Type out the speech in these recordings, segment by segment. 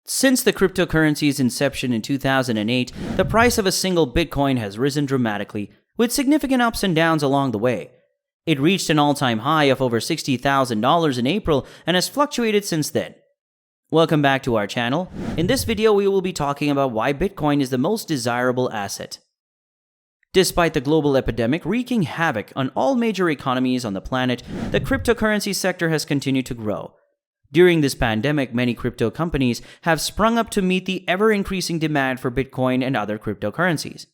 Since the cryptocurrency's inception in 2008, the price of a single Bitcoin has risen dramatically, with significant ups and downs along the way. It reached an all-time high of over $60,000 in April and has fluctuated since then. Welcome back to our channel. In this video, we will be talking about why Bitcoin is the most desirable asset. Despite the global epidemic wreaking havoc on all major economies on the planet, the cryptocurrency sector has continued to grow. During this pandemic, many crypto companies have sprung up to meet the ever-increasing demand for Bitcoin and other cryptocurrencies.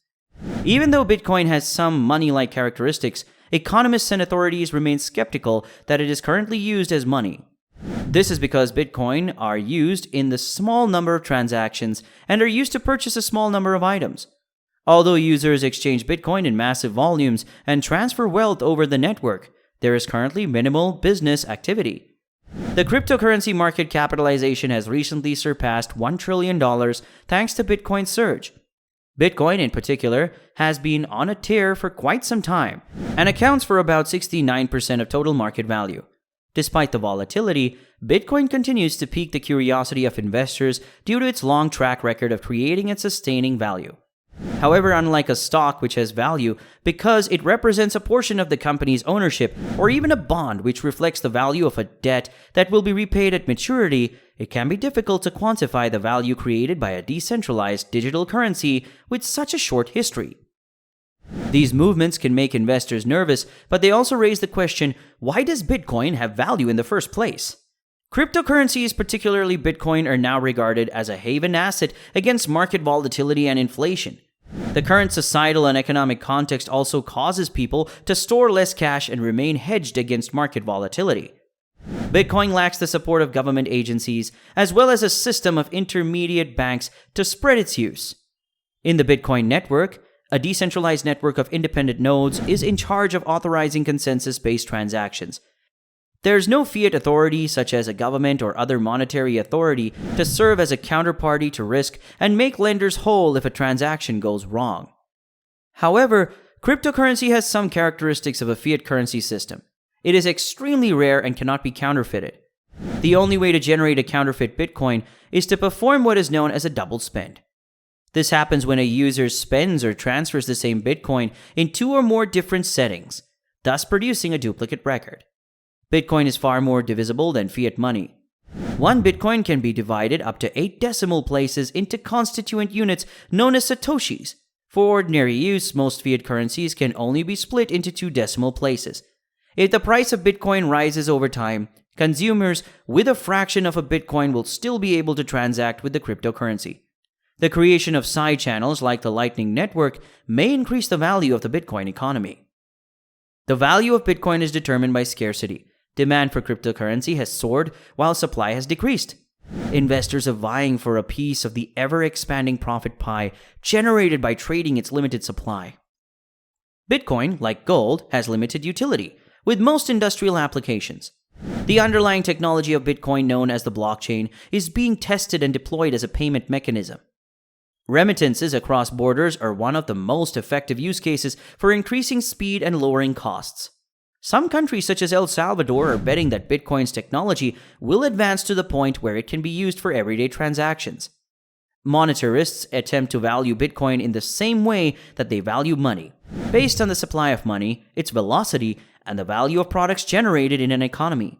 Even though Bitcoin has some money-like characteristics, economists and authorities remain skeptical that it is currently used as money. This is because Bitcoin are used in the small number of transactions and are used to purchase a small number of items. Although users exchange Bitcoin in massive volumes and transfer wealth over the network, there is currently minimal business activity. The cryptocurrency market capitalization has recently surpassed $1 trillion thanks to Bitcoin's surge. Bitcoin, in particular, has been on a tear for quite some time and accounts for about 69% of total market value. Despite the volatility, Bitcoin continues to pique the curiosity of investors due to its long track record of creating and sustaining value. However, unlike a stock which has value because it represents a portion of the company's ownership, or even a bond which reflects the value of a debt that will be repaid at maturity, it can be difficult to quantify the value created by a decentralized digital currency with such a short history. These movements can make investors nervous, but they also raise the question, why does Bitcoin have value in the first place? Cryptocurrencies, particularly Bitcoin, are now regarded as a haven asset against market volatility and inflation. The current societal and economic context also causes people to store less cash and remain hedged against market volatility. Bitcoin lacks the support of government agencies, as well as a system of intermediate banks to spread its use. In the Bitcoin network, a decentralized network of independent nodes is in charge of authorizing consensus-based transactions. There's no fiat authority, such as a government or other monetary authority, to serve as a counterparty to risk and make lenders whole if a transaction goes wrong. However, cryptocurrency has some characteristics of a fiat currency system. It is extremely rare and cannot be counterfeited. The only way to generate a counterfeit Bitcoin is to perform what is known as a double spend. This happens when a user spends or transfers the same Bitcoin in two or more different settings, thus producing a duplicate record. Bitcoin is far more divisible than fiat money. One Bitcoin can be divided up to 8 decimal places into constituent units known as satoshis. For ordinary use, most fiat currencies can only be split into 2 decimal places. If the price of Bitcoin rises over time, consumers with a fraction of a Bitcoin will still be able to transact with the cryptocurrency. The creation of side channels like the Lightning Network may increase the value of the Bitcoin economy. The value of Bitcoin is determined by scarcity. Demand for cryptocurrency has soared while supply has decreased. Investors are vying for a piece of the ever-expanding profit pie generated by trading its limited supply. Bitcoin, like gold, has limited utility, with most industrial applications. The underlying technology of Bitcoin, known as the blockchain, is being tested and deployed as a payment mechanism. Remittances across borders are one of the most effective use cases for increasing speed and lowering costs. Some countries, such as El Salvador, are betting that Bitcoin's technology will advance to the point where it can be used for everyday transactions. Monetarists attempt to value Bitcoin in the same way that they value money, based on the supply of money, its velocity, and the value of products generated in an economy.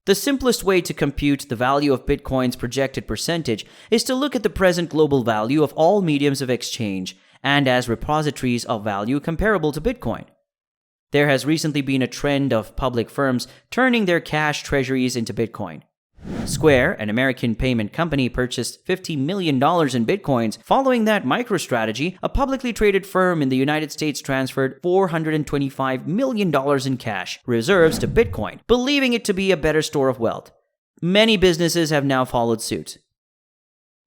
The simplest way to compute the value of Bitcoin's projected percentage is to look at the present global value of all mediums of exchange and as repositories of value comparable to Bitcoin. There has recently been a trend of public firms turning their cash treasuries into Bitcoin. Square, an American payment company, purchased $50 million in Bitcoins. Following that, MicroStrategy, a publicly traded firm in the United States, transferred $425 million in cash reserves to Bitcoin, believing it to be a better store of wealth. Many businesses have now followed suit.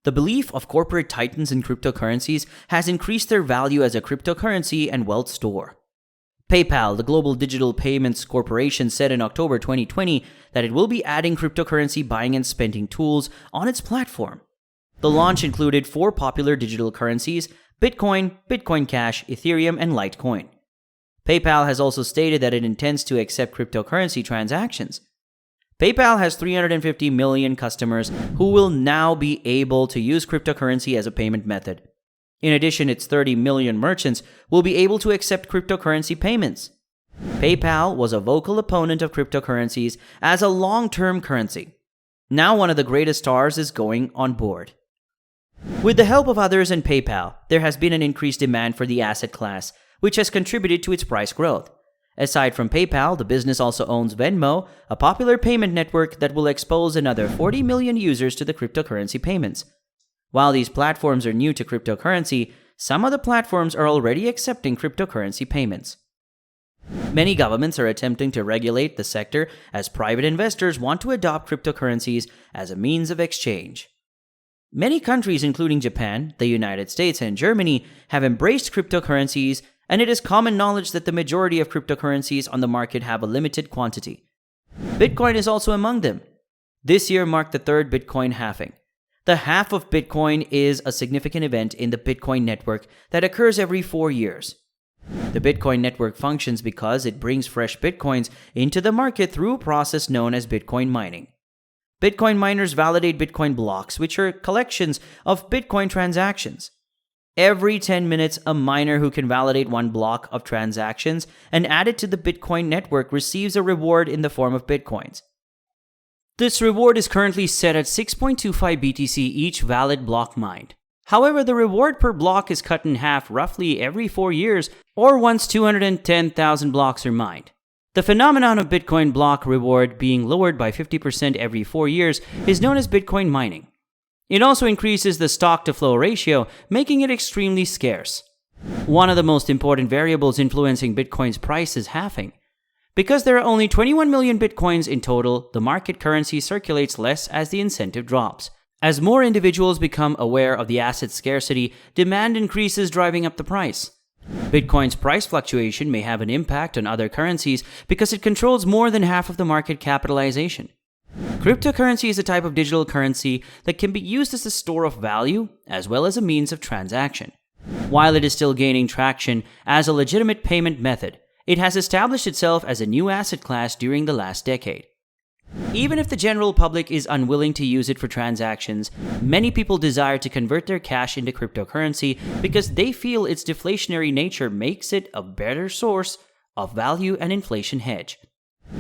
The belief of corporate titans in cryptocurrencies has increased their value as a cryptocurrency and wealth store. PayPal, the global digital payments corporation, said in October 2020 that it will be adding cryptocurrency buying and spending tools on its platform. The launch included 4 popular digital currencies: Bitcoin, Bitcoin Cash, Ethereum, and Litecoin. PayPal has also stated that it intends to accept cryptocurrency transactions. PayPal has 350 million customers who will now be able to use cryptocurrency as a payment method. In addition, its 30 million merchants will be able to accept cryptocurrency payments. PayPal was a vocal opponent of cryptocurrencies as a long-term currency. Now one of the greatest stars is going on board. With the help of others and PayPal, there has been an increased demand for the asset class, which has contributed to its price growth. Aside from PayPal, the business also owns Venmo, a popular payment network that will expose another 40 million users to the cryptocurrency payments. While these platforms are new to cryptocurrency, some of the platforms are already accepting cryptocurrency payments. Many governments are attempting to regulate the sector as private investors want to adopt cryptocurrencies as a means of exchange. Many countries, including Japan, the United States, and Germany, have embraced cryptocurrencies, and it is common knowledge that the majority of cryptocurrencies on the market have a limited quantity. Bitcoin is also among them. This year marked the third Bitcoin halving. The half of Bitcoin is a significant event in the Bitcoin network that occurs every 4 years. The Bitcoin network functions because it brings fresh Bitcoins into the market through a process known as Bitcoin mining. Bitcoin miners validate Bitcoin blocks, which are collections of Bitcoin transactions. Every 10 minutes, a miner who can validate one block of transactions and add it to the Bitcoin network receives a reward in the form of Bitcoins. This reward is currently set at 6.25 BTC each valid block mined. However, the reward per block is cut in half roughly every 4 years or once 210,000 blocks are mined. The phenomenon of Bitcoin block reward being lowered by 50% every 4 years is known as Bitcoin mining. It also increases the stock-to-flow ratio, making it extremely scarce. One of the most important variables influencing Bitcoin's price is halving. Because there are only 21 million Bitcoins in total, the market currency circulates less as the incentive drops. As more individuals become aware of the asset's scarcity, demand increases, driving up the price. Bitcoin's price fluctuation may have an impact on other currencies because it controls more than half of the market capitalization. Cryptocurrency is a type of digital currency that can be used as a store of value as well as a means of transaction. While it is still gaining traction as a legitimate payment method, it has established itself as a new asset class during the last decade. Even if the general public is unwilling to use it for transactions, many people desire to convert their cash into cryptocurrency because they feel its deflationary nature makes it a better source of value and inflation hedge.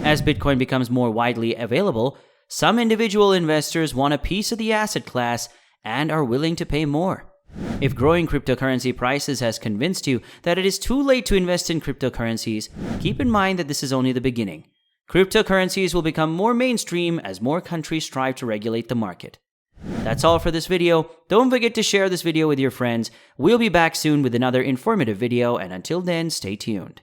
As Bitcoin becomes more widely available, some individual investors want a piece of the asset class and are willing to pay more. If growing cryptocurrency prices has convinced you that it is too late to invest in cryptocurrencies, keep in mind that this is only the beginning. Cryptocurrencies will become more mainstream as more countries strive to regulate the market. That's all for this video. Don't forget to share this video with your friends. We'll be back soon with another informative video, and until then, stay tuned.